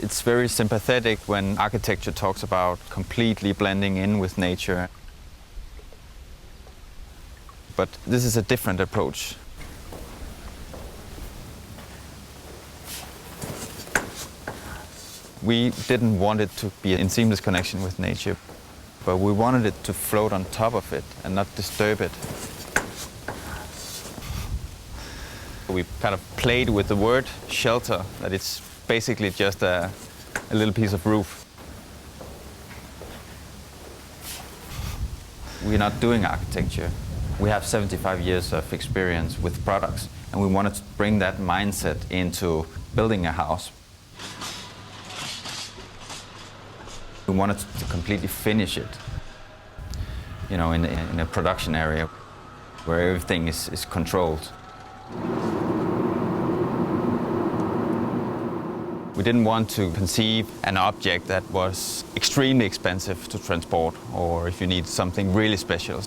It's very sympathetic when architecture talks about completely blending in with nature. But this is a different approach. We didn't want it to be in seamless connection with nature, but we wanted it to float on top of it and not disturb it. We kind of played with the word shelter, that it's basically just a little piece of roof. We're not doing architecture. We have 75 years of experience with products, and we wanted to bring that mindset into building a house. We wanted to completely finish it, you know, in a production area where everything is controlled. We didn't want to conceive an object that was extremely expensive to transport, or if you need something really special.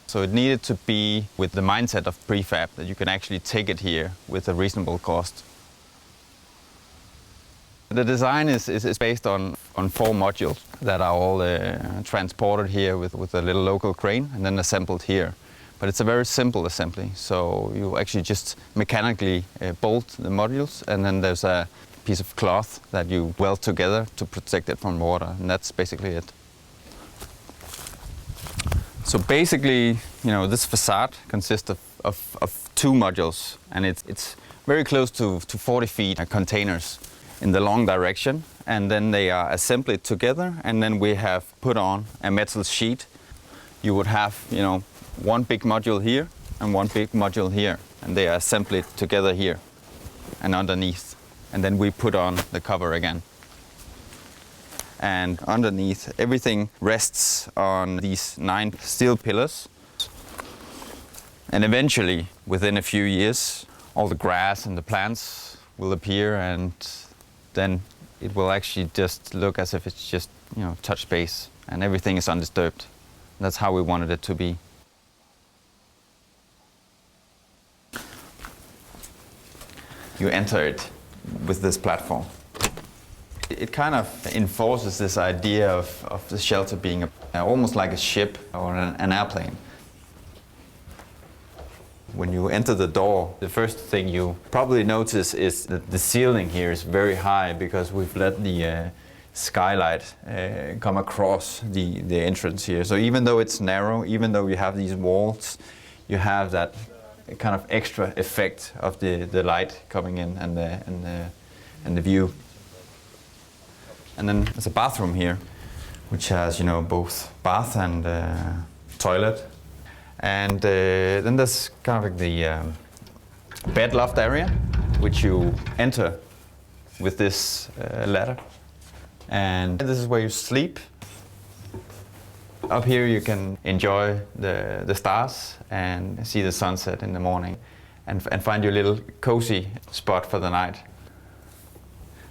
So it needed to be with the mindset of prefab, that you can actually take it here with a reasonable cost. The design is based on 4 modules that are all transported here with a little local crane and then assembled here. But it's a very simple assembly, so you actually just mechanically bolt the modules, and then there's a piece of cloth that you weld together to protect it from water, and that's basically it. So basically, you know, this facade consists of 2 modules, and it's very close to 40 feet containers in the long direction, and then they are assembled together, and then we have put on a metal sheet. You would have, you know, 1 big module here and 1 big module here, and they are assembled together here and underneath, and then we put on the cover again. And underneath, everything rests on these 9 steel pillars, and eventually, within a few years, all the grass and the plants will appear, and then it will actually just look as if it's just, you know, touch base and everything is undisturbed. That's how we wanted it to be. You enter it with this platform. It kind of enforces this idea of the shelter being almost like a ship or an airplane. When you enter the door, the first thing you probably notice is that the ceiling here is very high, because we've let the skylight come across the entrance here. So even though it's narrow, even though you have these walls, you have that kind of extra effect of the light coming in and the view. And then there's a bathroom here, which has, you know, both bath and toilet. And then there's kind of like the bed loft area, which you enter with this ladder. And this is where you sleep. Up here you can enjoy the stars and see the sunset in the morning, and find your little cozy spot for the night.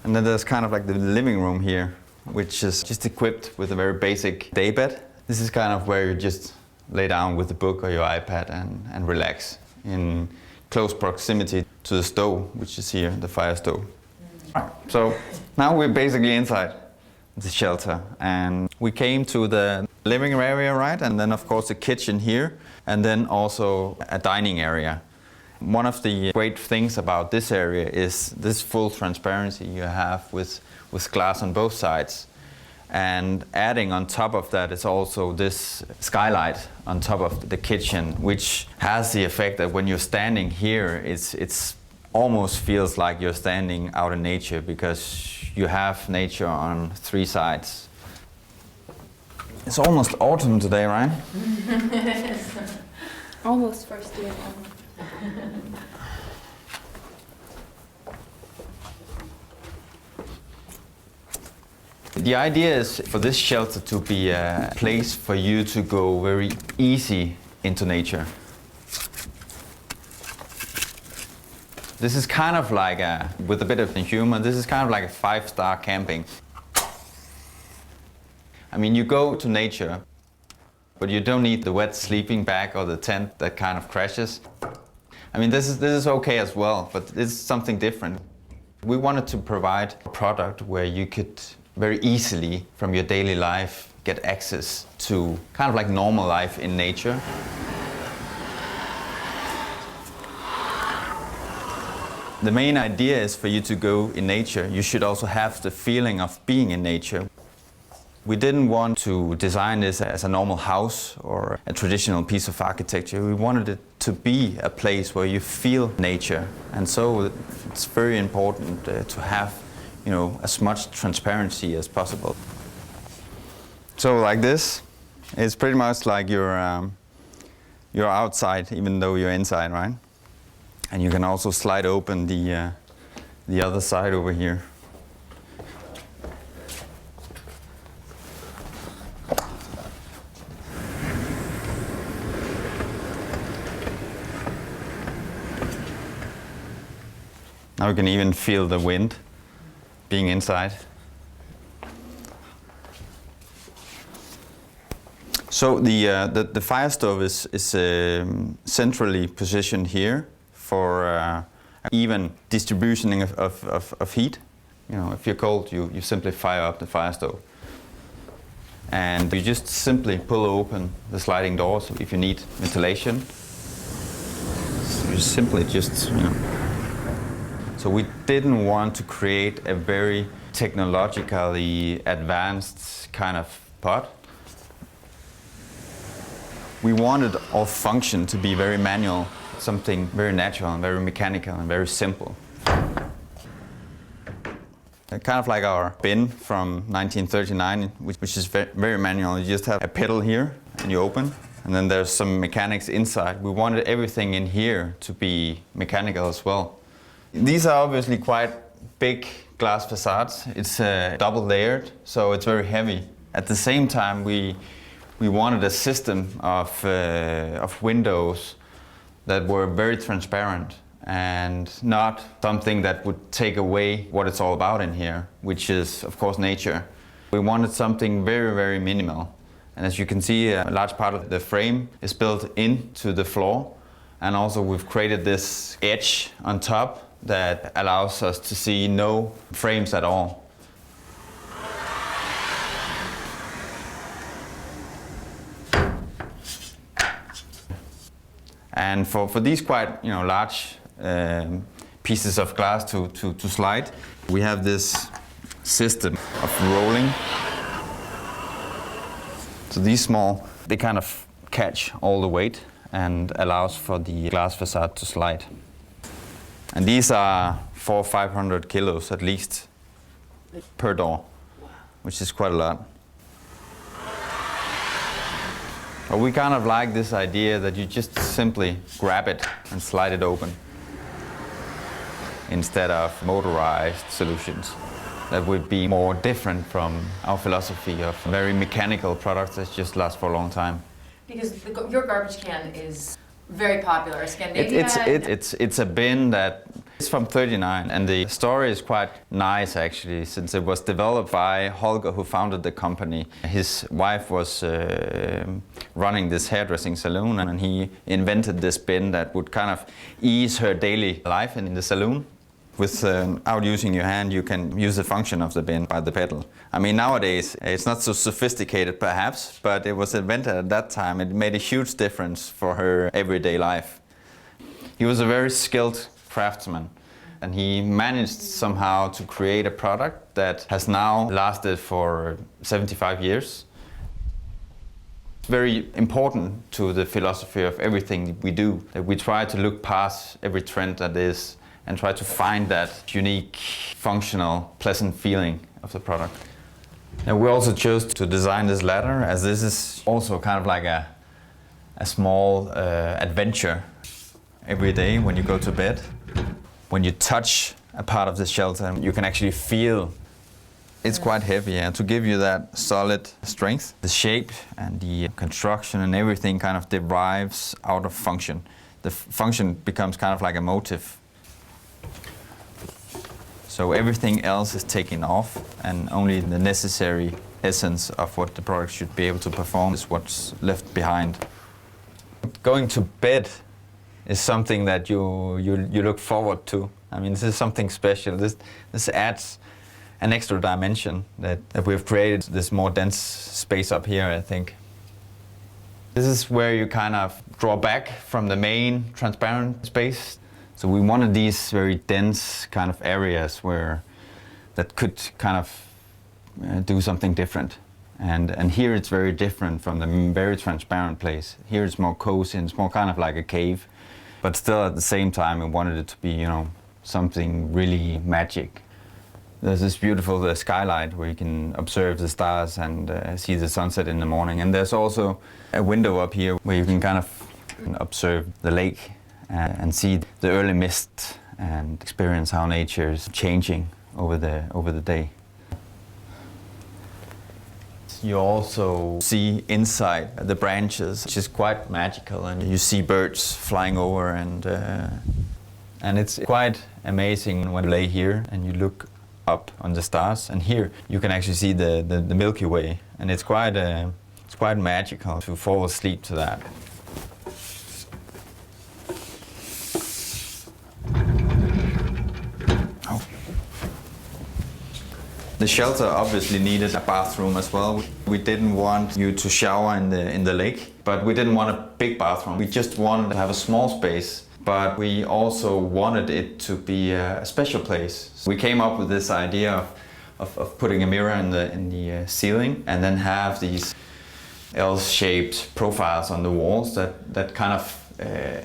And then there's kind of like the living room here, which is just equipped with a very basic daybed. This is kind of where you just lay down with a book or your iPad and relax in close proximity to the stove, which is here, the fire stove. So now we're basically inside the shelter, and we came to the living area, right? And then of course the kitchen here, and then also a dining area. One of the great things about this area is this full transparency you have with glass on both sides. And adding on top of that is also this skylight on top of the kitchen, which has the effect that when you're standing here, it's almost feels like you're standing out in nature, because you have nature on 3 sides. It's almost autumn today, right? Almost first day of autumn. The idea is for this shelter to be a place for you to go very easy into nature. This is kind of like with a bit of humor, this is kind of like a 5-star camping. I mean, you go to nature, but you don't need the wet sleeping bag or the tent that kind of crashes. I mean, this is okay as well, but this is something different. We wanted to provide a product where you could very easily, from your daily life, get access to kind of like normal life in nature. The main idea is for you to go in nature, you should also have the feeling of being in nature. We didn't want to design this as a normal house or a traditional piece of architecture. We wanted it to be a place where you feel nature. And so it's very important to have, as much transparency as possible. So like this, it's pretty much like you're outside even though you're inside, right? And you can also slide open the other side over here. Now you can even feel the wind being inside. So the fire stove is centrally positioned here for even distribution of heat. If you're cold, you simply fire up the fire stove. And you just simply pull open the sliding doors if you need ventilation. You simply just, So we didn't want to create a very technologically advanced kind of pot. We wanted our function to be very manual, something very natural and very mechanical and very simple. Kind of like our bin from 1939, which is very manual. You just have a pedal here and you open, and then there's some mechanics inside. We wanted everything in here to be mechanical as well. These are obviously quite big glass facades. It's double layered, so it's very heavy. At the same time, we wanted a system of windows that were very transparent and not something that would take away what it's all about in here, which is, of course, nature. We wanted something very, very minimal. And as you can see, a large part of the frame is built into the floor. And also we've created this edge on top that allows us to see no frames at all. And for these quite large pieces of glass to slide, we have this system of rolling. So these small, they kind of catch all the weight and allows for the glass facade to slide. And these are 400 or 500 kilos at least per door, which is quite a lot. But we kind of like this idea that you just simply grab it and slide it open instead of motorized solutions. That would be more different from our philosophy of very mechanical products that just last for a long time. Because your garbage can is very popular. Scandinavia. It's a bin that is from '39, and the story is quite nice actually, since it was developed by Holger, who founded the company. His wife was running this hairdressing salon, and he invented this bin that would kind of ease her daily life in the salon. Without using your hand, you can use the function of the bin by the pedal. I mean, nowadays, it's not so sophisticated perhaps, but it was invented at that time. It made a huge difference for her everyday life. He was a very skilled craftsman, and he managed somehow to create a product that has now lasted for 75 years. It's very important to the philosophy of everything we do, that we try to look past every trend that is and try to find that unique, functional, pleasant feeling of the product. And we also chose to design this ladder, as this is also kind of like a small adventure every day when you go to bed. When you touch a part of the shelter, you can actually feel it's quite heavy, and to give you that solid strength. The shape and the construction and everything kind of derives out of function. The function becomes kind of like a motive. So everything else is taken off, and only the necessary essence of what the product should be able to perform is what's left behind. Going to bed is something that you look forward to. I mean, this is something special. This adds an extra dimension that we've created this more dense space up here, I think. This is where you kind of draw back from the main transparent space. So we wanted these very dense kind of areas that could kind of do something different. And here it's very different from the very transparent place. Here it's more cozy and it's more kind of like a cave. But still at the same time we wanted it to be, you know, something really magic. There's this beautiful skylight where you can observe the stars and see the sunset in the morning. And there's also a window up here where you can kind of observe the lake and see the early mist and experience how nature is changing over the day. You also see inside the branches, which is quite magical, and you see birds flying over, and it's quite amazing when you lay here and you look up on the stars, and here you can actually see the Milky Way, and it's quite magical to fall asleep to that. The shelter obviously needed a bathroom as well. We didn't want you to shower in the lake, but we didn't want a big bathroom. We just wanted to have a small space, but we also wanted it to be a special place. So we came up with this idea of putting a mirror in the ceiling and then have these L-shaped profiles on the walls that kind of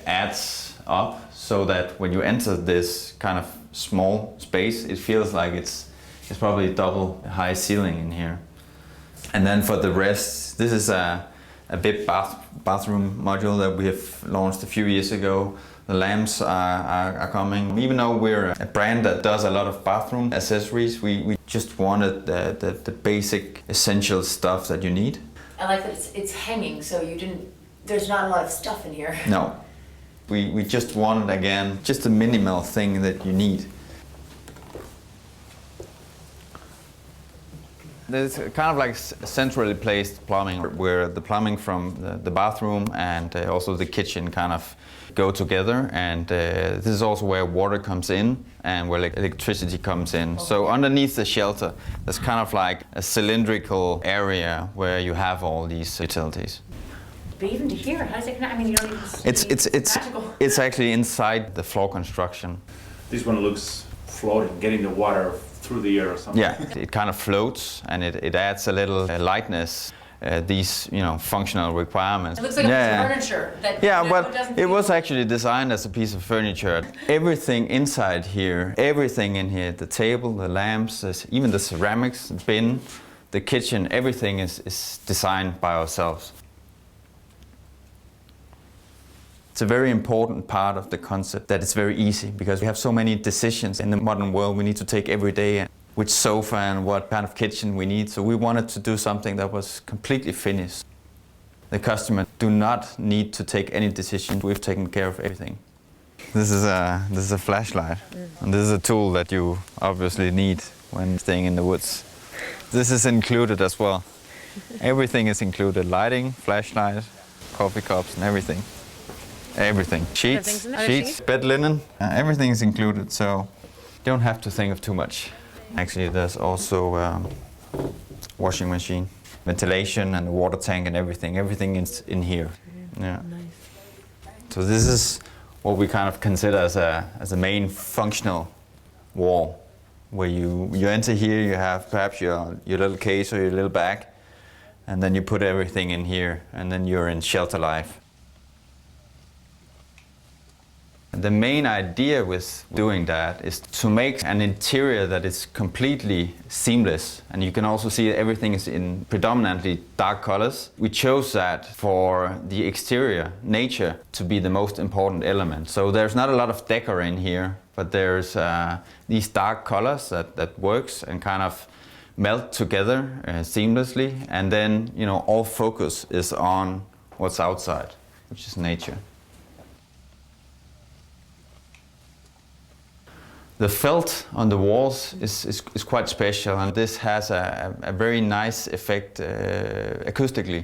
adds up so that when you enter this kind of small space, it feels like it's probably double high ceiling in here. And then for the rest, this is a Vipp bathroom module that we have launched a few years ago. The lamps are coming. Even though we're a brand that does a lot of bathroom accessories, we just wanted the basic essential stuff that you need. I like that it's hanging, so there's not a lot of stuff in here. No. We just wanted, again, just a minimal thing that you need. There's kind of like centrally placed plumbing where the plumbing from the bathroom and also the kitchen kind of go together, and this is also where water comes in and where electricity comes in. Okay. So underneath the shelter there's kind of like a cylindrical area where you have all these utilities. But even to here, how does it connect? I mean, you don't even magical. It's actually inside the floor construction. This one looks floating, getting the water through the air or something. Yeah, it kind of floats and it adds a little lightness. These, you know, functional requirements. It looks like a piece of furniture. But it was actually designed as a piece of furniture. Everything inside here, everything in here, the table, the lamps, even the ceramics, the bin, the kitchen, everything is designed by ourselves. It's a very important part of the concept that it's very easy, because we have so many decisions in the modern world we need to take every day. Which sofa and what kind of kitchen we need. So we wanted to do something that was completely finished. The customer do not need to take any decision. We've taken care of everything. This is a flashlight. And this is a tool that you obviously need when staying in the woods. This is included as well. Everything is included. Lighting, flashlight, coffee cups and everything. Everything. Sheets, bed linen, everything is included, so you don't have to think of too much. Actually, there's also washing machine, ventilation and the water tank and everything. Everything is in here. Yeah. Nice. So this is what we kind of consider as a main functional wall, where you enter here, you have perhaps your little case or your little bag, and then you put everything in here, and then you're in shelter life. The main idea with doing that is to make an interior that is completely seamless, and you can also see that everything is in predominantly dark colors. We chose that for the exterior, nature, to be the most important element. So there's not a lot of decor in here, but there's these dark colors that works and kind of melt together seamlessly, and then, you know, all focus is on what's outside, which is nature. The felt on the walls is quite special, and this has a very nice effect acoustically,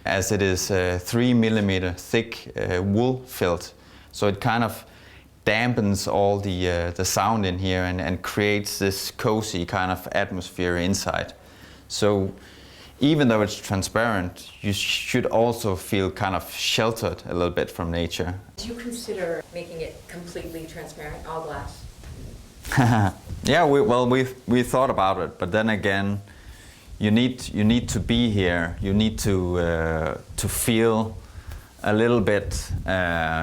as it is 3 millimeter thick wool felt. So it kind of dampens all the sound in here and creates this cozy kind of atmosphere inside. So even though it's transparent, you should also feel kind of sheltered a little bit from nature. Do you consider making it completely transparent, all glass? Yeah, we thought about it, but then again, you need to be here. You need to feel a little bit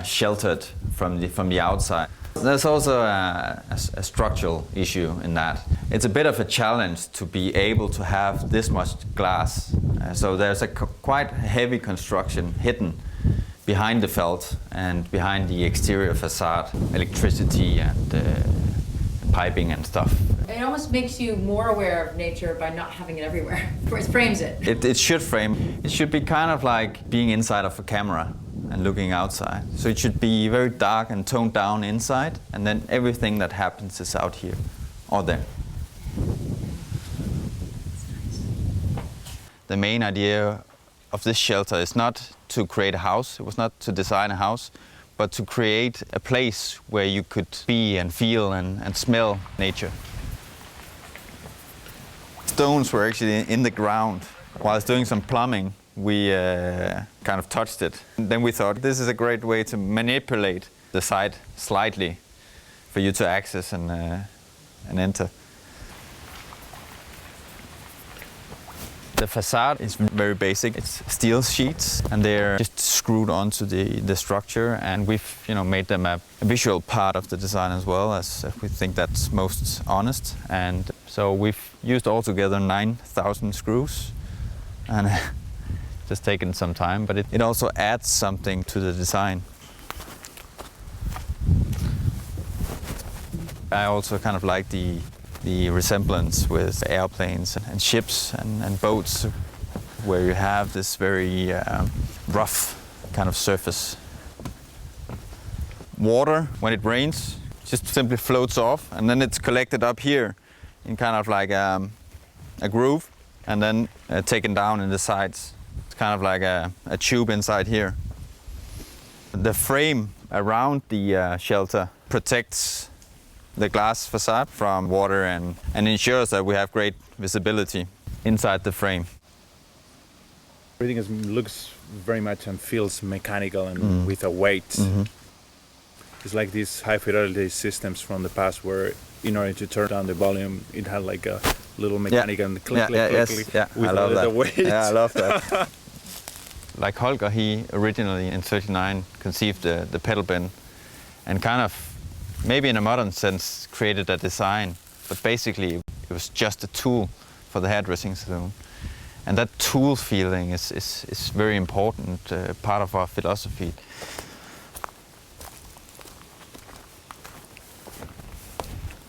sheltered from the outside. There's also a structural issue in that. It's a bit of a challenge to be able to have this much glass. So there's a quite heavy construction hidden behind the felt and behind the exterior facade, electricity and piping and stuff. It almost makes you more aware of nature by not having it everywhere. It frames it. It should frame. It should be kind of like being inside of a camera and looking outside. So it should be very dark and toned down inside, and then everything that happens is out here or there. The main idea of this shelter is not to create a house. It was not to design a house, but to create a place where you could be and feel and smell nature. Stones were actually in the ground. While doing some plumbing, we kind of touched it. And then we thought this is a great way to manipulate the site slightly for you to access and enter. The facade is very basic. It's steel sheets, and they're just screwed onto the structure. And we've made them a visual part of the design as well, as we think that's most honest. And so we've used altogether 9,000 screws, and just taken some time. But it also adds something to the design. I also kind of like the resemblance with airplanes and ships and boats, where you have this very rough kind of surface. Water, when it rains, just simply floats off, and then it's collected up here in kind of like a groove, and then taken down in the sides. It's kind of like a tube inside here. The frame around the shelter protects the glass facade from water and ensures that we have great visibility inside the frame. Everything looks very much and feels mechanical and with a weight. Mm-hmm. It's like these high fidelity systems from the past where in order to turn down the volume, it had like a little mechanical and click, click, with I love that. Weight. Yeah, I love that. Like Holger, he originally in '39 conceived the pedal bin and kind of, maybe in a modern sense, created a design, but basically it was just a tool for the hairdressing saloon. And that tool feeling is very important, part of our philosophy.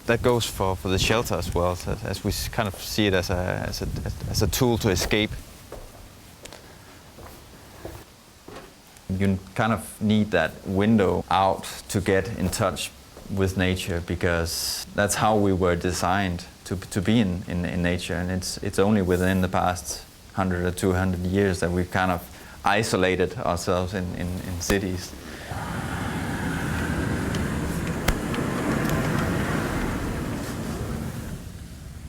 That goes for the shelter as well, so as we kind of see it as a tool to escape. You kind of need that window out to get in touch with nature, because that's how we were designed to be in nature, and it's only within the past 100 or 200 years that we've kind of isolated ourselves in cities.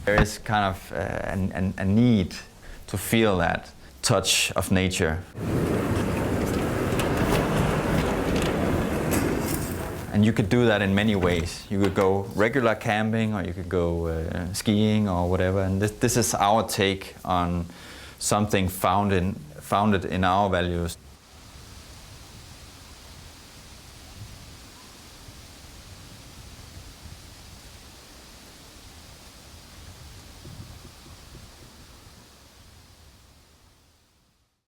There is kind of a need to feel that touch of nature. And you could do that in many ways. You could go regular camping, or you could go skiing or whatever. And this is our take on something founded in our values.